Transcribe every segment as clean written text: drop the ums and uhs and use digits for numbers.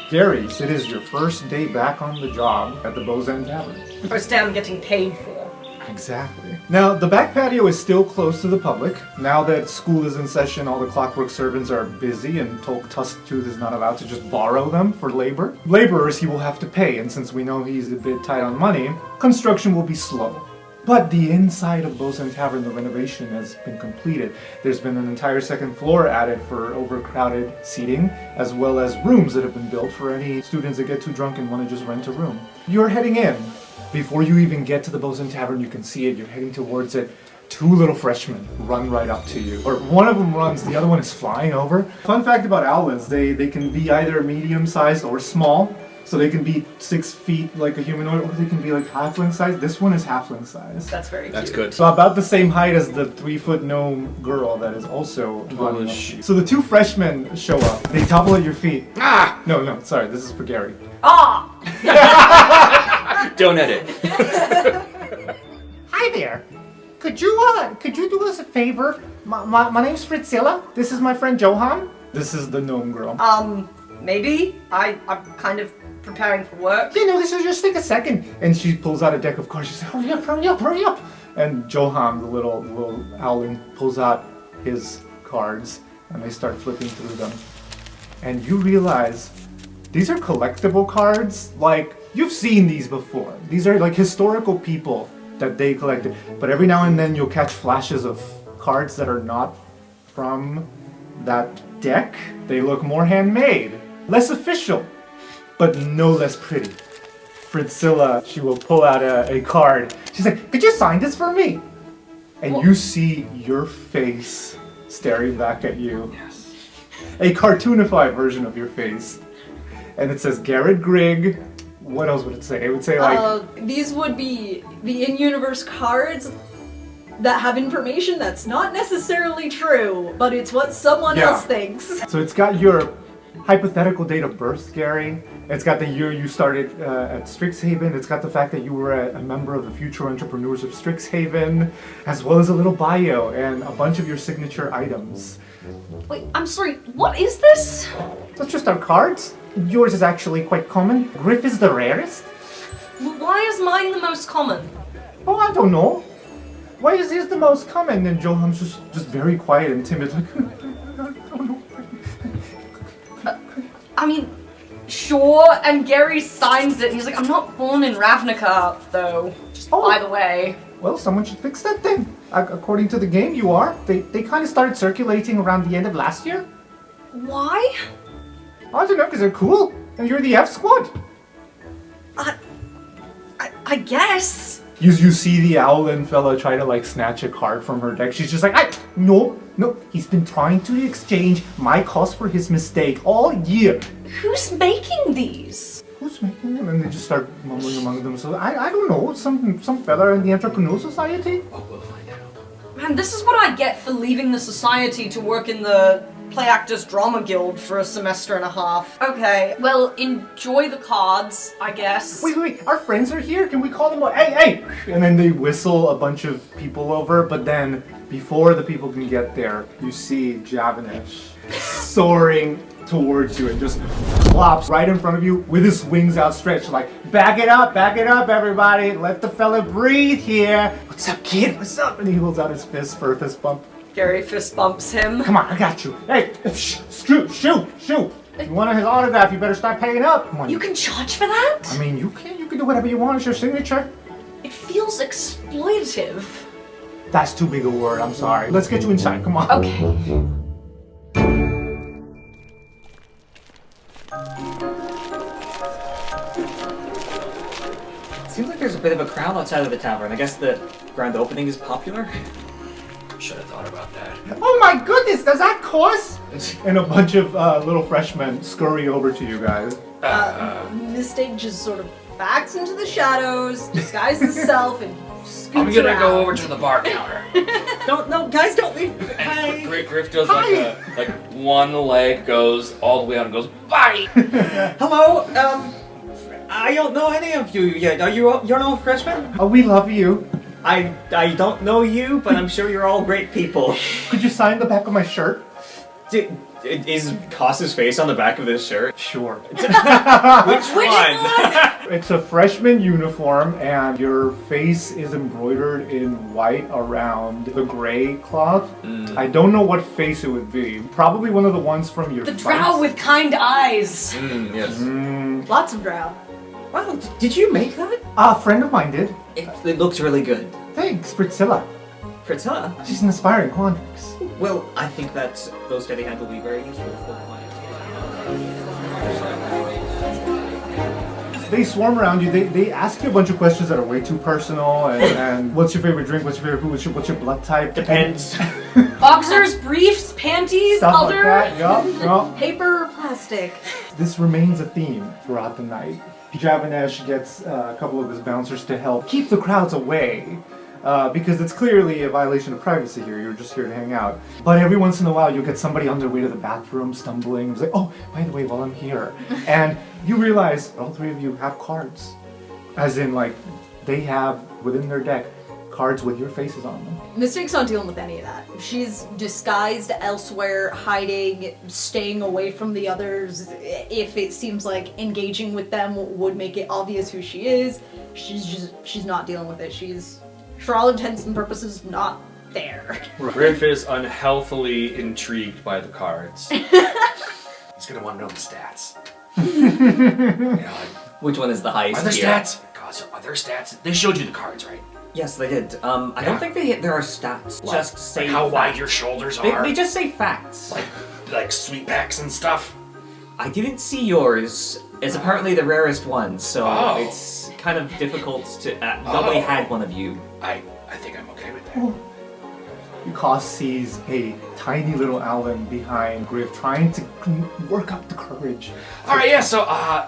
Gary, it is your first day back on the job at the Bozan Tavern. First day I'm getting paid for. Exactly. Now, the back patio is still closed to the public. Now that school is in session, all the clockwork servants are busy, and Tusktooth is not allowed to just borrow them for labor. Laborers he will have to pay, and since we know he's a bit tight on money, construction will be slow. But the inside of Bozan Tavern, the renovation has been completed. There's been an entire second floor added for overcrowded seating, as well as rooms that have been built for any students that get too drunk and want to just rent a room. You're heading in. Before you even get to the Bozan Tavern, you can see it. You're heading towards it. Two little freshmen run right up to you. Or one of them runs, the other one is flying over. Fun fact about owlins, they can be either medium-sized or small. So they can be 6 feet like a humanoid, or they can be like halfling size. This one is halfling size. That's very cute. That's good. So about the same height as the 3-foot gnome girl that is also running up. So the two freshmen show up. They topple at your feet. Ah! No, sorry, this is for Gary. Ah! Don't edit. Hi there. Could you do us a favor? My name's Fritzilla. This is my friend Johan. This is the gnome girl. Maybe? I'm kind of preparing for work. You know, this will just take a second. And she pulls out a deck of cards. She says, hurry up. And Johan, the little owling, pulls out his cards, and they start flipping through them. And you realize these are collectible cards. Like, you've seen these before. These are like historical people that they collected. But every now and then you'll catch flashes of cards that are not from that deck. They look more handmade, less official, but no less pretty. Fritzilla, she will pull out a card. She's like, could you sign this for me? And you see your face staring back at you. Yes. A cartoonified version of your face. And it says Garrett Grigg. What else would it say? It would say like... these would be the in-universe cards that have information that's not necessarily true, but it's what someone else thinks. So it's got your hypothetical date of birth, Gary. It's got the year you started at Strixhaven. It's got the fact that you were a member of the Future Entrepreneurs of Strixhaven, as well as a little bio and a bunch of your signature items. Wait, I'm sorry, what is this? That's just our cards. Yours is actually quite common. Griff is the rarest. Why is mine the most common? Oh, I don't know. Why is his the most common? And Johan's just very quiet and timid, like, I don't know. I mean, sure, and Gary signs it, and he's like, I'm not born in Ravnica, though, just by the way. Well, someone should fix that thing. According to the game, you are. They kind of started circulating around the end of last year. Why? I don't know, because they're cool. And you're the F squad. I guess. You see the owlin fella try to like snatch a card from her deck. She's just like, no. He's been trying to exchange my cost for his mistake all year. Who's making these? Who's making them? And they just start mumbling among themselves. I don't know. Some fella in the Entrepreneur Society. We'll find out. Man, this is what I get for leaving the society to work in the Play Actors Drama Guild for a semester and a half. Okay, well, enjoy the cards, I guess. Wait, our friends are here. Can we call them? Hey! And then they whistle a bunch of people over, but then before the people can get there, you see Javanish soaring towards you and just plops right in front of you with his wings outstretched, like, back it up, everybody. Let the fella breathe here. What's up, kid? What's up? And he holds out his fist for a fist bump. Gary fist bumps him. Come on, I got you. Hey, shoot. If you want his autograph, you better start paying up. Come on. You can charge for that? I mean, you can do whatever you want. It's your signature. It feels exploitative. That's too big a word. I'm sorry. Let's get you inside. Come on. Okay. Seems like there's a bit of a crowd outside of the tavern. I guess the grand opening is popular. Should have thought about that. Oh my goodness, does that cost? And a bunch of little freshmen scurry over to you guys. Mistake just sort of backs into the shadows, disguises himself, and scoots I'm gonna around. go over to the bar counter. No, guys, don't leave. And Great Griff does like one leg goes all the way out and goes, bye! Hello, I don't know any of you yet. You're no freshmen? Oh, we love you. I don't know you, but I'm sure you're all great people. Could you sign the back of my shirt? Is Cos's face on the back of this shirt? Sure. Which one? It's a freshman uniform, and your face is embroidered in white around the gray cloth. I don't know what face it would be. Probably one of the ones from your The drow with kind eyes. Yes. Lots of drow. Wow, did you make that? A friend of mine did. It looks really good. Thanks, Priscilla. Priscilla? She's an aspiring quandrix. Well, I think that those steady hands will be very useful for the client. They swarm around you. They ask you a bunch of questions that are way too personal. And what's your favorite drink? What's your favorite food? What's your blood type? Depends. Boxers, briefs, panties, Stuff other like that. Yup. paper or plastic. This remains a theme throughout the night. Javanesh gets a couple of his bouncers to help keep the crowds away. Because it's clearly a violation of privacy here. You're just here to hang out. But every once in a while, you'll get somebody on their way to the bathroom, stumbling. It's like, oh, by the way, while I'm here. And you realize all three of you have cards. As in, like, they have, within their deck, cards with your faces on them. Mystique's not dealing with any of that. She's disguised elsewhere, hiding, staying away from the others. If it seems like engaging with them would make it obvious who she is, she's not dealing with it. She's, for all intents and purposes, not there. Griff is unhealthily intrigued by the cards. He's gonna want to know the stats. Which one is the highest Are there tier? stats? God, are there stats? They showed you the cards, right? Yes, they did. I don't think there are stats. Just say Like how wide facts. your shoulders They, are. they just say facts. like sweet packs and stuff. I didn't see yours. It's apparently the rarest one, so Oh. it's kind of difficult to. Nobody had one of you. I think I'm okay with that. Kos sees a tiny little Alvin behind Griff trying to work up the courage. All right, yeah. So,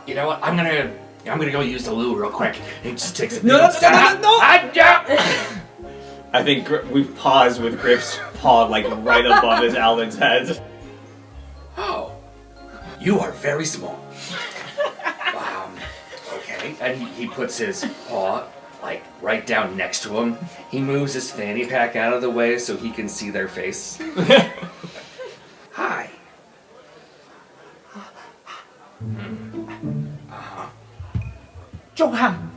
you know what? I'm gonna go use the loo real quick. It just takes a No. I I think we've paused with Griff's paw like right above his Alvin's head. Oh, you are very small. Okay. And he puts his paw, like, right down next to him. He moves his fanny pack out of the way so he can see their face. Hi. Johan!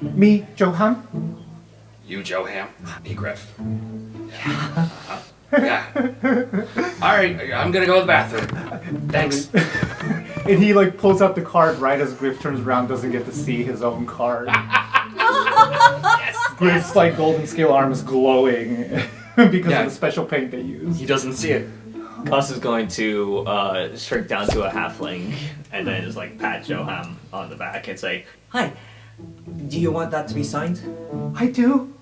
Me, Johan? You, Joham. Me, Griff. Yeah. All right, I'm gonna go to the bathroom. Thanks. And he like pulls out the card right as Griff turns around, doesn't get to see his own card. Griff's like golden scale arm is glowing because of the special paint they use. He doesn't see it. Gus is going to shrink down to a halfling and then just like pat Joham on the back and say, "Hi, do you want that to be signed?" I do.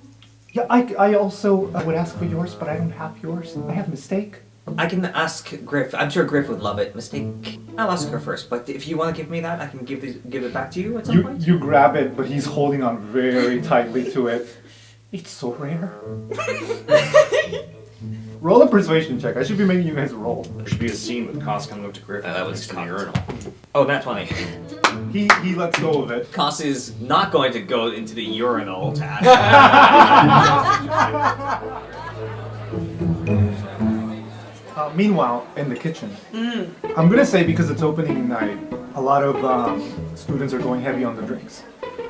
Yeah, I also would ask for yours, but I don't have yours. I have Mistake. I can ask Griff. I'm sure Griff would love it. Mistake. I'll ask her first, but if you want to give me that, I can give it back to you at some point. You grab it, but he's holding on very tightly to it. It's so rare. Roll a persuasion check. I should be making you guys roll. There should be a scene with Cos coming up to Griff. That was next to the cocked. urinal. Oh, that's funny. He lets go of it. Cos is not going to go into the urinal to ask. Meanwhile, in the kitchen, I'm gonna say because it's opening night, a lot of students are going heavy on the drinks.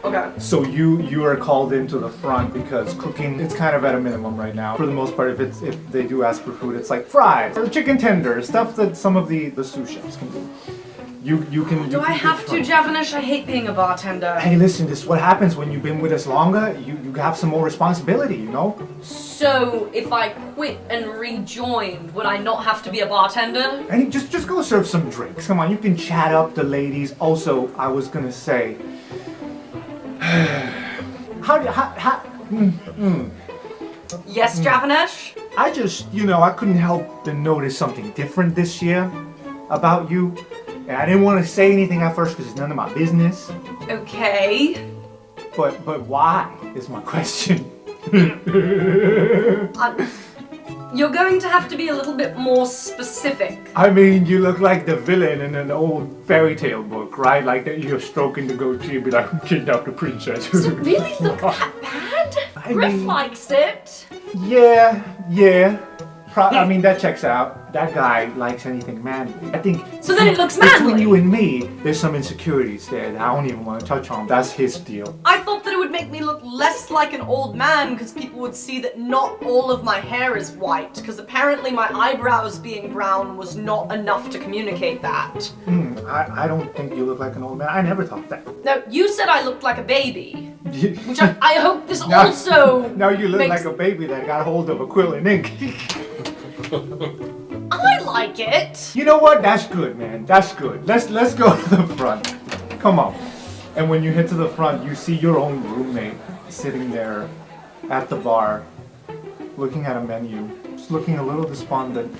Okay. So you are called into the front because cooking it's kind of at a minimum right now. For the most part, if they do ask for food, it's like fries or chicken tenders, stuff that some of the sous chefs can do. You can. Do I have to, Javanish? I hate being a bartender. Hey, listen, this is what happens when you've been with us longer. You have some more responsibility, you know? So, if I quit and rejoined, would I not have to be a bartender? And just go serve some drinks. Come on, you can chat up the ladies. Also, I was gonna say, Yes, Javanish? I just, I couldn't help to notice something different this year about you. And I didn't want to say anything at first because it's none of my business. Okay. But why is my question. You're going to have to be a little bit more specific. I mean, you look like the villain in an old fairy tale book, right? Like that you're stroking the goatee and be like, who kidnapped the princess? Does it really look that bad? Griff likes it. Yeah. I mean, that checks out. that guy likes anything manly. I think. So then it looks between manly. you and me, there's some insecurities there that I don't even want to touch on. That's his deal. I thought that it would make me look less like an old man because people would see that not all of my hair is white, because apparently my eyebrows being brown was not enough to communicate that. I don't think you look like an old man. I never thought that. No, you said I looked like a baby, which I hope this Now- also Now you look makes... like a baby that got hold of a quill and ink. I like it. You know what? That's good, man. That's good. Let's go to the front. Come on. And when you head to the front, you see your own roommate sitting there at the bar, looking at a menu, just looking a little despondent.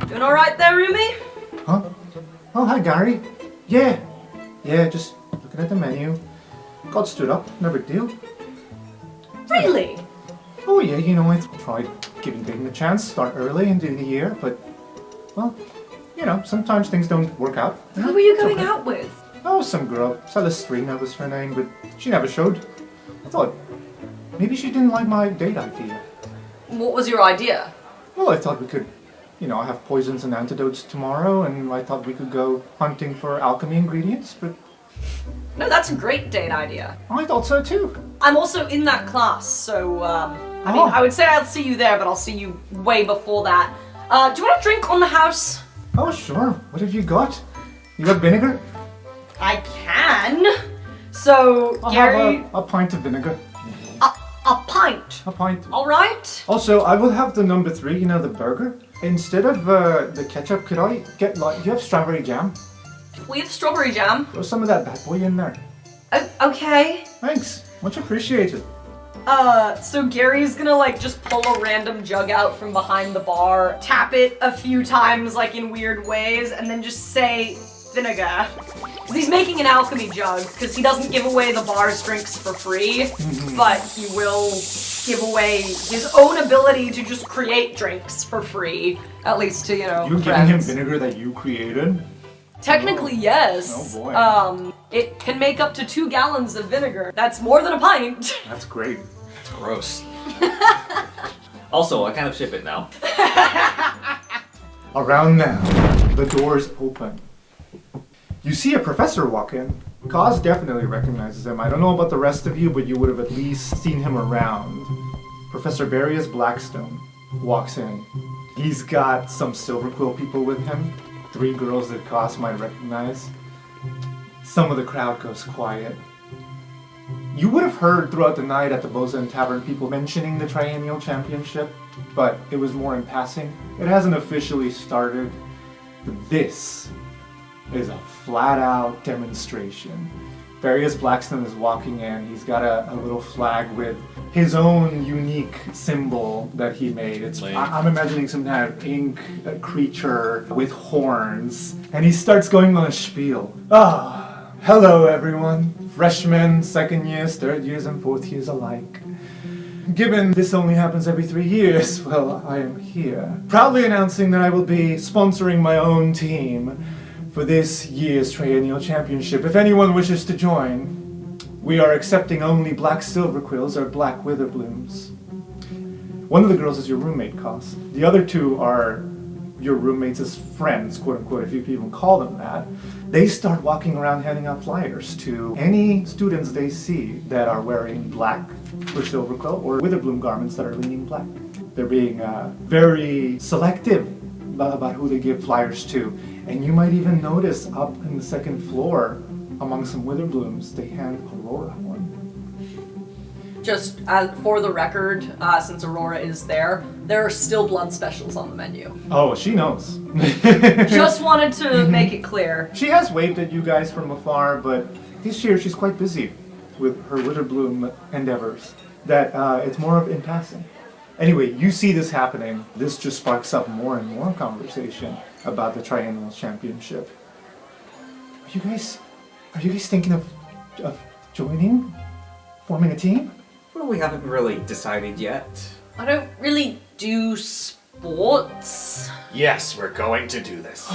Doing all right there, Rumi? Huh? Oh, hi, Gary. Yeah, just looking at the menu. Got stood up. No big deal. Really? Oh yeah, you know, I tried giving Dayton a chance, start early into the year, but, well, you know, sometimes things don't work out. Who were you It's going okay. out with? Oh, some girl. Celestrina was her name, but she never showed. I thought maybe she didn't like my date idea. What was your idea? Well, I thought we could, you know, have poisons and antidotes tomorrow, and I thought we could go hunting for alchemy ingredients, but No, that's a great date idea. I thought so too. I'm also in that class, so, I mean, Oh. I would say I'll see you there, but I'll see you way before that. Do you want a drink on the house? Oh, sure. What have you got? You got vinegar? I can. So, I'll Gary, have a pint of vinegar. a pint. A pint. All right. Also, I will have the number 3, you know, the burger. Instead of the ketchup, could I get, like, do you have strawberry jam? We have strawberry jam. Throw some of that bad boy in there. Oh, okay. Thanks. Much appreciated. So Gary's gonna like just pull a random jug out from behind the bar, tap it a few times like in weird ways, and then just say vinegar. 'Cause he's making an alchemy jug, because he doesn't give away the bar's drinks for free, but he will give away his own ability to just create drinks for free, at least to, you know, You're giving him friends. vinegar that you created? Technically, yes. Oh, boy. It can make up to 2 gallons of vinegar. That's more than a pint. That's great. It's gross. Also, I kind of ship it now. Around now, the doors open. You see a professor walk in. Kaz definitely recognizes him. I don't know about the rest of you, but you would have at least seen him around. Professor Various Blackstone walks in. He's got some Silver Quill people with him. 3 girls that Kaz might recognize. Some of the crowd goes quiet. You would have heard throughout the night at the Boza Tavern people mentioning the Triennial Championship, but it was more in passing. It hasn't officially started. This is a flat-out demonstration. Various Blackstone is walking in. He's got a little flag with his own unique symbol that he made. I'm imagining some kind of ink creature with horns. And he starts going on a spiel. Hello everyone. Freshmen, second years, third years, and fourth years alike. Given this only happens every 3 years, well, I am here. Proudly announcing that I will be sponsoring my own team for this year's Triennial Championship. If anyone wishes to join, we are accepting only black silver quills or black witherblooms. One of the girls is your roommate, Kos. The other 2 are your roommates as friends, quote unquote, if you can even call them that. They start walking around handing out flyers to any students they see that are wearing black for silver quill or witherbloom garments that are leaning black. They're being very selective about who they give flyers to. And you might even notice up in the 2nd floor, among some witherblooms, they hand Aurora one. Just for the record, since Aurora is there are still blood specials on the menu. Oh, she knows. Just wanted to make it clear. She has waved at you guys from afar, but this year she's quite busy with her Witherbloom endeavors. That it's more of in passing. Anyway, you see this happening. This just sparks up more and more conversation about the Triennial Championship. Are you guys thinking of joining? Forming a team? Well, we haven't really decided yet. I don't really do sports. Yes, we're going to do this.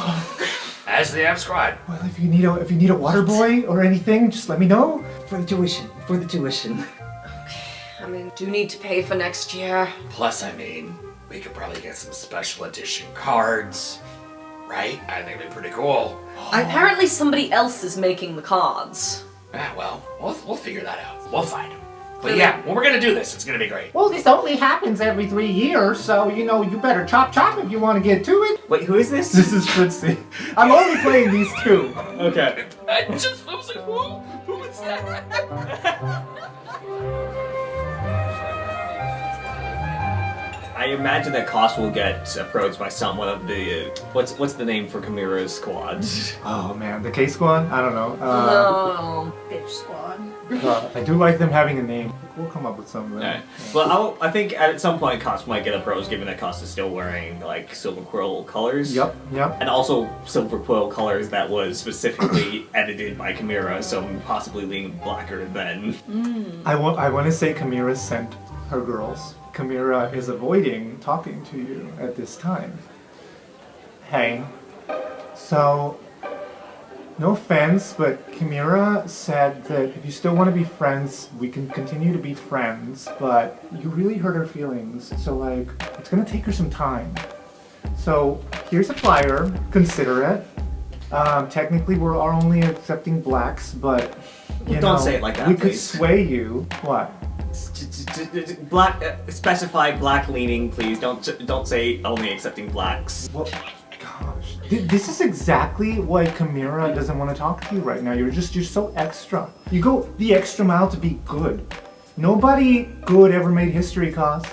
As the scribe. Well, if you need a water boy or anything, just let me know. For the tuition. I mean, do need to pay for next year. Plus, I mean, we could probably get some special edition cards, right? I think it'd be pretty cool. Apparently somebody else is making the cards. Ah, well, we'll figure that out. We'll find them. But yeah, when we're gonna do this, it's gonna be great. Well, this only happens every 3 years, so, you know, you better chop if you want to get to it. Wait, who is this? This is Fritzy. I'm only playing these two. Okay. I was like, who is that? I imagine that Koss will get approached by someone of the what's the name for Chimera's squad? Oh man, the K Squad? I don't know. No. Bitch squad. I do like them having a name. We'll come up with something. Alright. Well, I think at some point Koss might get approached, given that Koss is still wearing like silver quill colors. Yep. And also silver quill colors that was specifically edited by Chimera, so possibly leaning blacker than. I want to say Chimera sent her girls. Chimera is avoiding talking to you at this time. Hey, so, no offense, but Chimera said that if you still want to be friends, we can continue to be friends, but you really hurt her feelings, so like, it's gonna take her some time. So, here's a flyer, consider it. Technically we're only accepting blacks, but, you Don't know, say it like that, we could please. sway you. What? Black, specify black leaning, please. Don't say only accepting blacks. Well, gosh, this is exactly why Chimera doesn't want to talk to you right now. You're so extra. You go the extra mile to be good. Nobody good ever made history, Koss.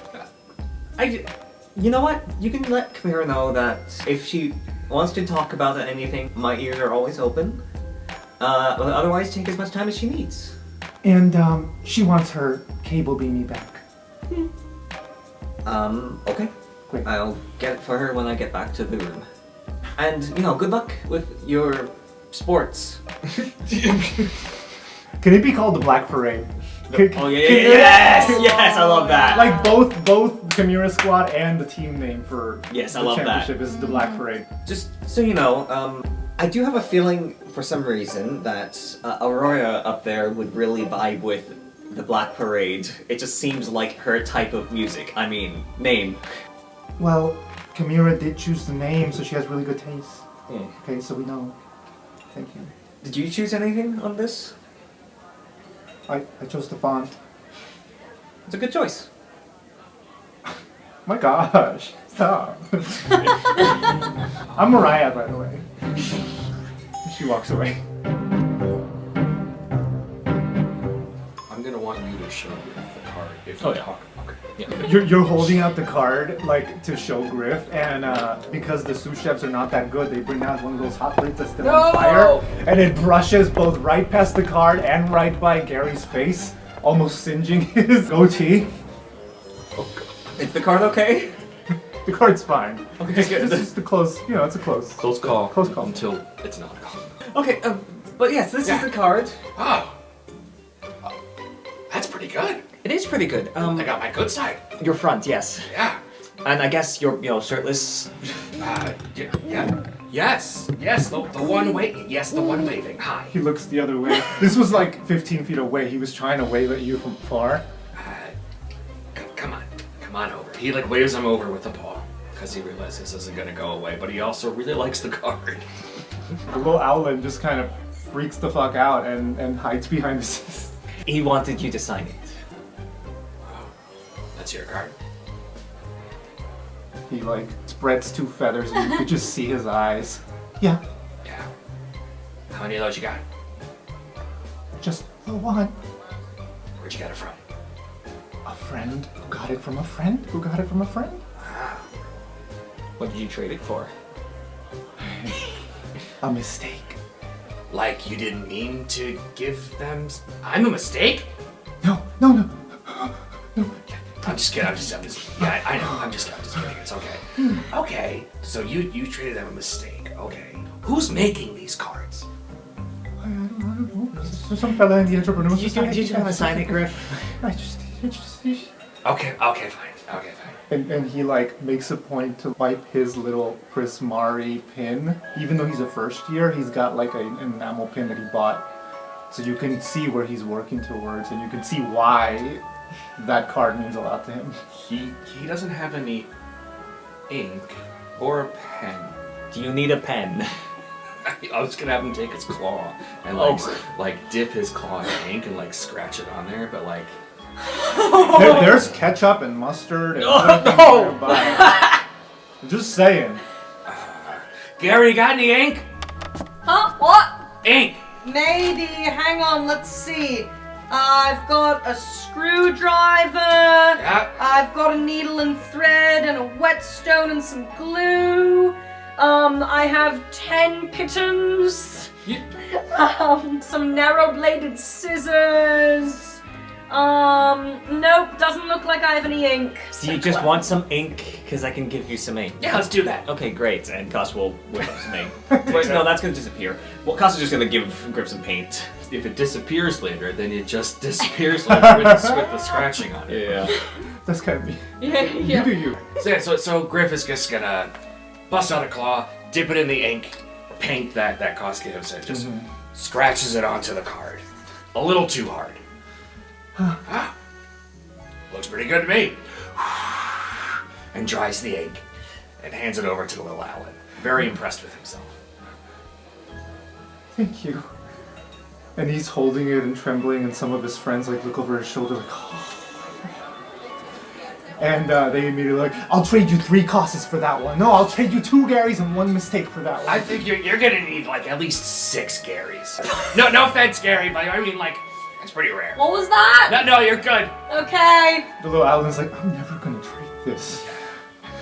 You know what? You can let Chimera know that if she wants to talk about anything, my ears are always open. But otherwise, take as much time as she needs. And she wants her cable beanie back. Okay. Great. I'll get it for her when I get back to the room. And, you know, good luck with your sports. Can it be called the Black Parade? Oh, yeah. Yes, I love that. Like both Chimera Squad and the team name for Yes, I the love that. championship is the Black Parade. Just so you know, I do have a feeling, for some reason, that Aurora up there would really vibe with the Black Parade. It just seems like her type of music. I mean, name. Well, Chimera did choose the name, so she has really good taste. Yeah. Okay, so we know. Thank you. Did you choose anything on this? I chose the font. It's a good choice. My gosh, stop. I'm Mariah, by the way. She walks away. I'm gonna want you to show the card if Oh, you yeah. talk. Okay. Yeah. You're holding out the card, like, to show Griff, and because the sous chefs are not that good, they bring out one of those hot plates that's still on fire, and it brushes both right past the card and right by Gary's face, almost singeing his goatee. Is the card okay? The card's fine. Okay, It's good. just the close, you know, it's a close. Close call. Close call. Until it's not a call. Okay, but yes, this is the card. Oh. That's pretty good. It is pretty good. I got my good side. Your front, yes. Yeah. And I guess you're, shirtless. Yeah. Yes, the one waving. Yes, the one waving. Hi. He looks the other way. This was like 15 feet away. He was trying to wave at you from far. Come on over. He like waves him over with a paw because he realizes this isn't gonna go away, but he also really likes the card. The little owlin just kind of freaks the fuck out and hides behind the He wanted you to sign it. That's your card. He like spreads two feathers and you could just see his eyes. Yeah, Yeah. How many of those you got? just the one. Where'd you get it from? A friend who got it from a friend who got it from a friend. What did you trade it for? A mistake. Like you didn't mean to give them. I'm a mistake. No. I'm just kidding. Yeah, I know. I'm just kidding. It's okay. Okay. So you treated them a mistake. Okay. Who's making these cards? I don't know. Some fella in the entrepreneur Did you want to sign it, Griff? I just. Okay, fine. And he like makes a point to wipe his little Prismari pin. Even though he's a first year, he's got like an enamel pin that he bought. So you can see where he's working towards and you can see why that card means a lot to him. He doesn't have any ink or a pen? Do you need a pen? I was gonna have him take his claw and like dip his claw in ink and like scratch it on there, but like There's ketchup and mustard and everything nearby. I'm just saying. Gary, you got any ink? Huh? What? Ink! Maybe. Hang on, let's see. I've got a screwdriver. Yeah. I've got a needle and thread and a whetstone and some glue. I have 10 pitons. Some narrow-bladed scissors. Nope, doesn't look like I have any ink. Do you just want some ink? Because I can give you some ink. Yeah, let's do that. Okay, great. And Costa will whip up some ink. Wait, no, that's going to disappear. Well, Costa's just going to give Griff some paint. If it disappears later, then it just disappears later with the scratching on it. Yeah. That's kind of me. Yeah. You do you. So Griff is just gonna bust out a claw, dip it in the ink, paint that Cost gives, and just scratches it onto the card. A little too hard. Looks pretty good to me. And dries the ink and hands it over to the little Alan. Very impressed with himself. Thank you. And he's holding it and trembling, and some of his friends like look over his shoulder like, oh. And they immediately like, I'll trade you 3 Costas for that one. No, I'll trade you 2 Garys and 1 mistake for that one. I think you're gonna need like at least 6 Garys. No offense, Gary, but I mean like that's pretty rare. What was that? No, you're good. Okay. The little Alan's like, I'm never gonna trade this.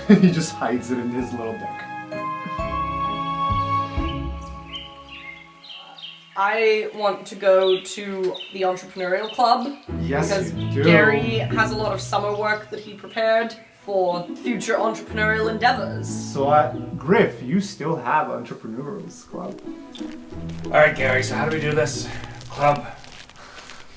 And he just hides it in his little deck. I want to go to the entrepreneurial club. Yes, because you do. Gary has a lot of summer work that he prepared for future entrepreneurial endeavors. So, Griff, you still have Entrepreneurials Club. Alright, Gary, so how do we do this? Club?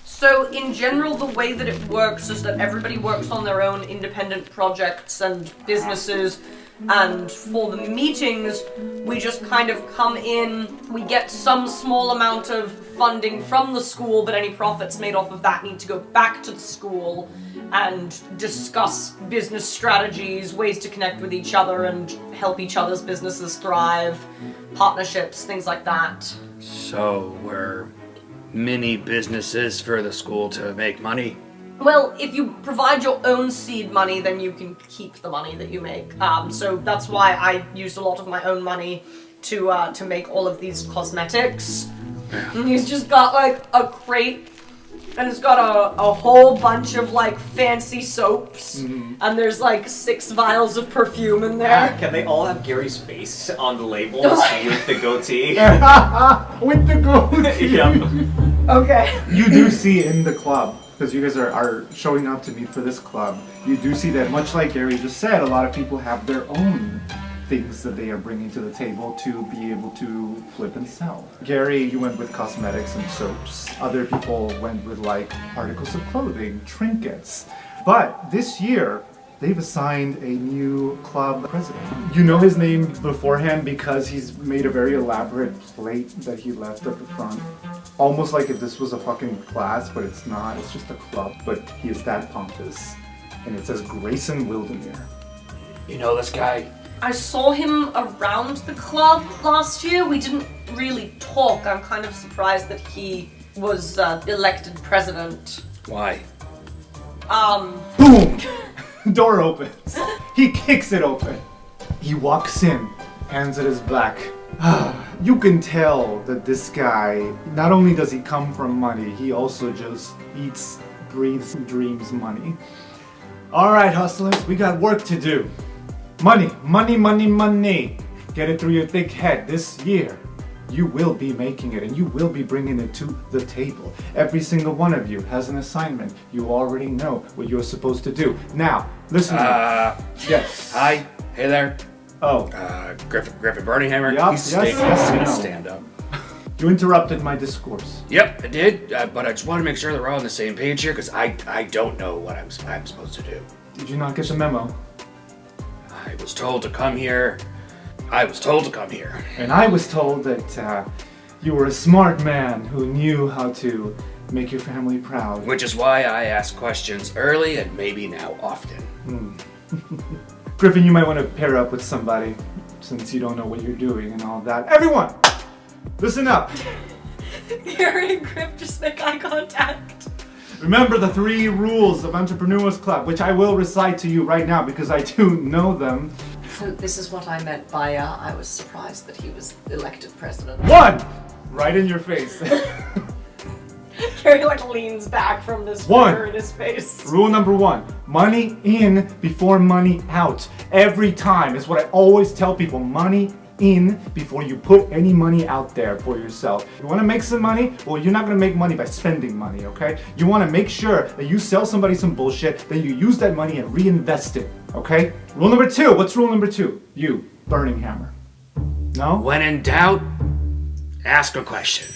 So in general, the way that it works is that everybody works on their own independent projects and businesses, and for the meetings, we just kind of come in, we get some small amount of funding from the school, but any profits made off of that need to go back to the school and discuss business strategies, ways to connect with each other and help each other's businesses thrive, partnerships, things like that. So we're mini businesses for the school to make money? Well, if you provide your own seed money, then you can keep the money that you make. So that's why I used a lot of my own money to make all of these cosmetics. And he's just got like a crate, and it's got a whole bunch of like fancy soaps, and there's like 6 vials of perfume in there. Can they all have Gary's face on the labels with the goatee? With the goatee. Yep. Okay. You do see in the club, because you guys are showing up to meet for this club, you do see that, much like Gary just said, a lot of people have their own things that they are bringing to the table to be able to flip and sell. Gary, you went with cosmetics and soaps. Other people went with like articles of clothing, trinkets. But this year, they've assigned a new club president. You know his name beforehand because he's made a very elaborate plate that he left at the front. Almost like if this was a fucking class, but it's not. It's just a club, but he is that pompous. And it says Grayson Wildemere. You know this guy? I saw him around the club last year. We didn't really talk. I'm kind of surprised that he was elected president. Why? Boom! Door opens. He kicks it open. He walks in, hands at his back. You can tell that this guy, not only does he come from money, he also just eats, breathes, and dreams money. Alright, hustlers, we got work to do. Money, money, money, money. Get it through your thick head. This year, you will be making it and you will be bringing it to the table. Every single one of you has an assignment. You already know what you're supposed to do. Now, listen to me. Yes. Hi. Hey there. Oh. Griffin Burninghammer. Yup, He's yes, gonna I know. stand up. You interrupted my discourse. Yep, I did, but I just want to make sure that we're all on the same page here, because I don't know what I'm supposed to do. Did you not get the memo? I was told to come here. And I was told that you were a smart man who knew how to make your family proud. Which is why I ask questions early and maybe now often. Griffin, you might want to pair up with somebody since you don't know what you're doing and all that. Everyone, listen up. Gary and Griff just make eye contact. Remember the 3 rules of Entrepreneurs Club, which I will recite to you right now because I do know them. So this is what I meant by I was surprised that he was elected president. 1, right in your face. Gary like leans back from this One. fire in his face. Rule number 1, money in before money out. Every time is what I always tell people, money in before you put any money out there for yourself. You want to make some money? Well, you're not going to make money by spending money, okay? You want to make sure that you sell somebody some bullshit, then you use that money and reinvest it, okay? Rule number 2, what's rule number 2? You, burning hammer. No? When in doubt, ask a question.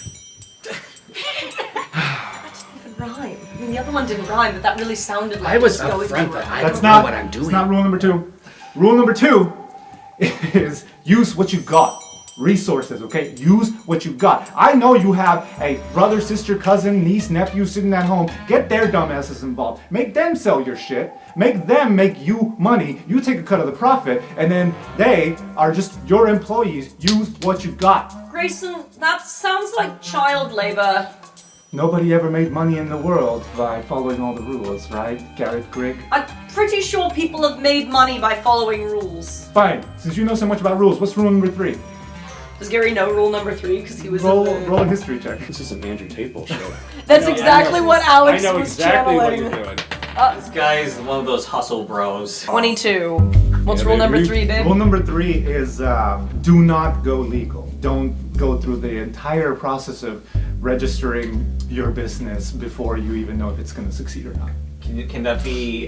Rhyme. I mean, the other one didn't rhyme, but that really sounded like I was it going upfront to that rhyme. I That's don't not know what I'm doing. It's not rule number 2. Rule number 2 is use what you got. Resources, okay? Use what you got. I know you have a brother, sister, cousin, niece, nephew sitting at home. Get their dumbasses involved. Make them sell your shit. Make them make you money. You take a cut of the profit, and then they are just your employees. Use what you got. Grayson, that sounds like child labor. Nobody ever made money in the world by following all the rules, right, Garrett Grigg? I'm pretty sure people have made money by following rules. Fine. Since you know so much about rules, what's rule number 3? Does Gary know rule number 3? Because he was Roll in the... a history check. This is an Andrew Tate bullshit. That's exactly what Alex I know was exactly what channeling. you're doing. This guy is one of those hustle bros. 22. What's Yeah, rule baby. number 3, babe? Rule number 3 is do not go legal. Don't go through the entire process of registering your business before you even know if it's going to succeed or not. Can that be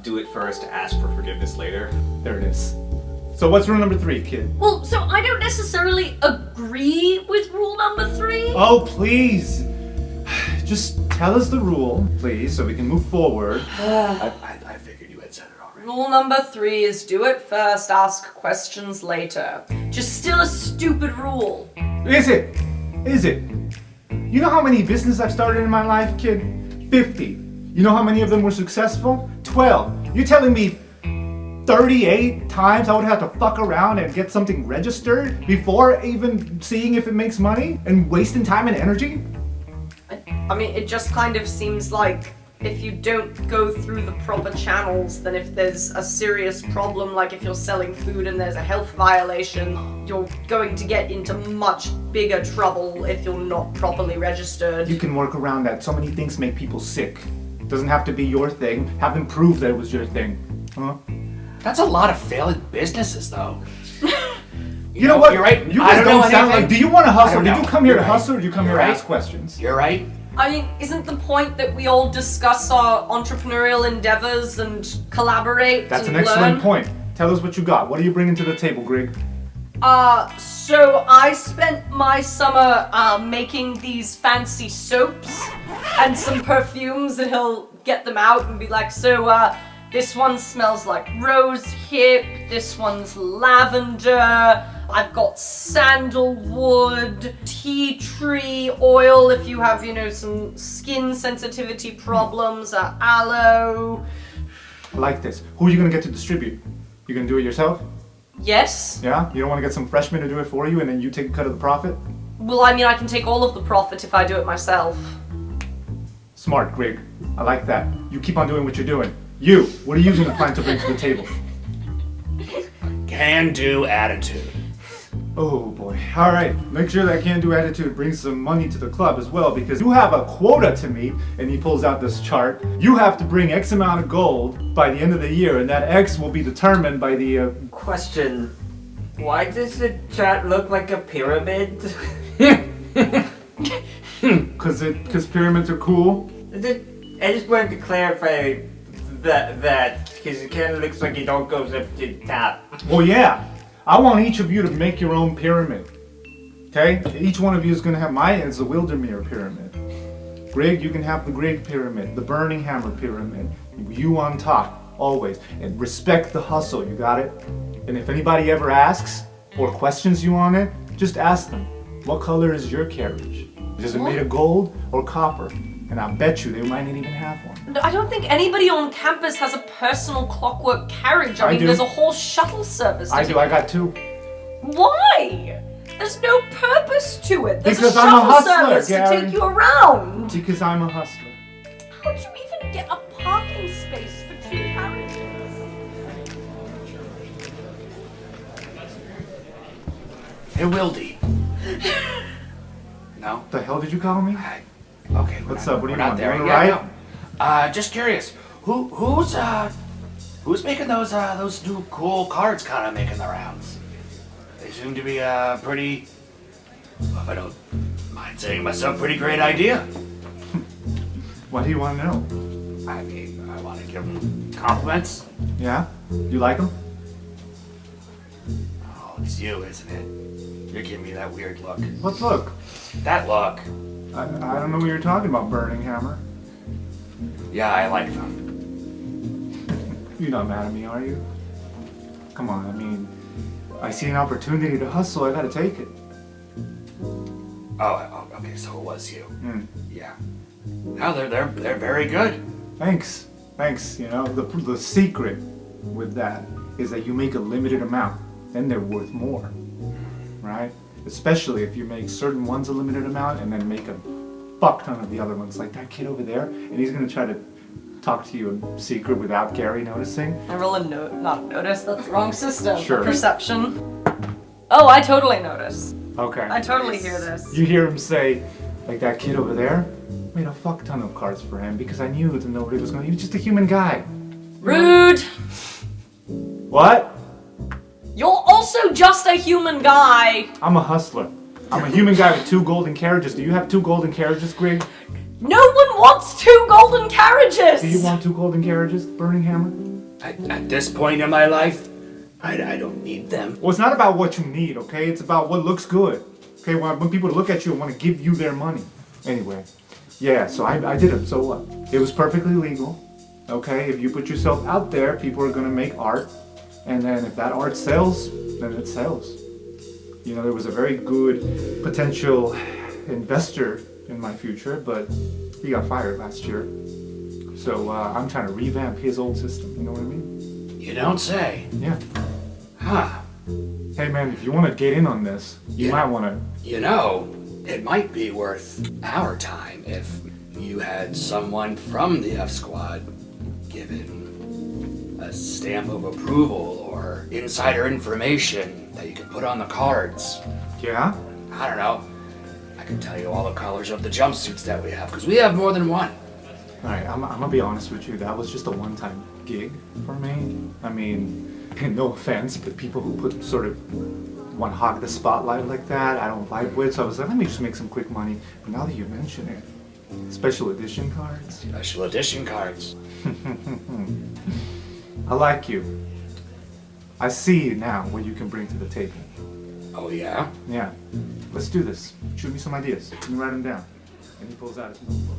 do it first, ask for forgiveness later? There it is. So what's rule number 3, kid? Well, so I don't necessarily agree with rule number 3. Oh, please. Just tell us the rule, please, so we can move forward. I figured you had said it already. Rule number 3 is do it first, ask questions later. Just still a stupid rule. Is it? Is it? You know how many businesses I've started in my life, kid? 50. You know how many of them were successful? 12. You're telling me 38 times I would have to fuck around and get something registered before even seeing if it makes money and wasting time and energy? I mean, it just kind of seems like if you don't go through the proper channels, then if there's a serious problem, like if you're selling food and there's a health violation, you're going to get into much bigger trouble if you're not properly registered. You can work around that. So many things make people sick. Doesn't have to be your thing. Have them prove that it was your thing. Huh? That's a lot of failing businesses, though. You know what? You're right. You I guys don't don't know sound anything. like. Do you want to I hustle? don't Did know. you come here You're to right. hustle or did you come You're here to right. ask questions? You're right. I mean, isn't the point that we all discuss our entrepreneurial endeavors and collaborate That's and an excellent learn? point. Tell us what you got. What are you bringing to the table, Greg? So I spent my summer making these fancy soaps and some perfumes, and he'll get them out and be like, so this one smells like rose hip, this one's lavender, I've got sandalwood, tea tree oil if you have, some skin sensitivity problems, aloe. I like this. Who are you going to get to distribute? You going to do it yourself? Yes. Yeah? You don't want to get some freshmen to do it for you and then you take a cut of the profit? Well, I mean, I can take all of the profit if I do it myself. Smart, Greg. I like that. You keep on doing what you're doing. You, what are you going to plan to bring to the table? Can-do attitude. Oh boy. Alright, make sure that can-do attitude brings some money to the club as well, because you have a quota to meet, and he pulls out this chart. You have to bring X amount of gold by the end of the year, and that X will be determined by the, Question. Why does the chart look like a pyramid? Cause pyramids are cool. I just wanted to clarify that because it kind of looks like it all goes up to the top. Well, yeah. I want each of you to make your own pyramid. Okay? Each one of you is going to have mine is the Wildermere pyramid. Greg, you can have the Greg pyramid, the Burning Hammer pyramid. You on top, always. And respect the hustle, you got it? And if anybody ever asks or questions you on it, just ask them, what color is your carriage? Is it made of gold or copper? And I bet you they might not even have one. I don't think anybody on campus has a personal clockwork carriage. I mean, do. there's a whole shuttle service. I do, I got 2. Why? There's no purpose to it. There's Because a I'm a shuttle hustler, service Gary. to take you around. Because I'm a hustler. How'd you even get a parking space for 2 carriages? Hey, Wildy. No? What the hell did you call me? Okay. What's up? What do you we're not want? there You yet. wanna No. Just curious. Who's making those new cool cards kind of making the rounds? They seem to be pretty. Well, if I don't mind saying myself, pretty great idea. What do you want to know? I mean, I want to give them compliments. Yeah? You like them? Oh, it's you, isn't it? You're giving me that weird look. What look? That look. I don't know what you're talking about, Burning Hammer. Yeah, I like them. You're not mad at me, are you? Come on, I mean, I see an opportunity to hustle, I gotta take it. Oh, okay, so it was you. Mm. Yeah. No, they're very good. Thanks. You know, the secret with that is that you make a limited amount, then they're worth more, right? Especially if you make certain ones a limited amount and then make a fuck ton of the other ones, like that kid over there, and he's gonna try to talk to you in secret without Gary noticing. I roll a not notice. That's the wrong system. Sure. Perception. Oh, I totally notice. Okay. I totally hear this. You hear him say, like that kid over there, made a fuck ton of cards for him because I knew that nobody was gonna. He was just a human guy. Rude. What? You're also just a human guy. I'm a hustler. I'm a human guy with 2 golden carriages. Do you have 2 golden carriages, Greg? No one wants 2 golden carriages. Do you want 2 golden carriages, Burning Hammer? At this point in my life, I don't need them. Well, it's not about what you need, okay? It's about what looks good. Okay, when people look at you and want to give you their money. Anyway, yeah, so I did it, so what? It was perfectly legal, okay? If you put yourself out there, people are going to make art. And then if that art sells, then it sells. You know, there was a very good potential investor in my future, but he got fired last year. So I'm trying to revamp his old system, you know what I mean? You don't say. Yeah. Huh. Hey man, if you want to get in on this, you might want to... You know, it might be worth our time if you had someone from the F Squad given a stamp of approval or insider information that you could put on the cards. Yeah? I don't know. I can tell you all the colors of the jumpsuits that we have, because we have more than one. Alright, I'm gonna be honest with you, that was just a one-time gig for me. I mean, no offense, but people who put sort of want to hog the spotlight like that, I don't vibe with, so I was like, let me just make some quick money. But now that you mention it, special edition cards? Special edition cards. I like you. I see now what you can bring to the table. Oh yeah? Yeah. Let's do this. Shoot me some ideas. Let me write them down. And he pulls out his notebook.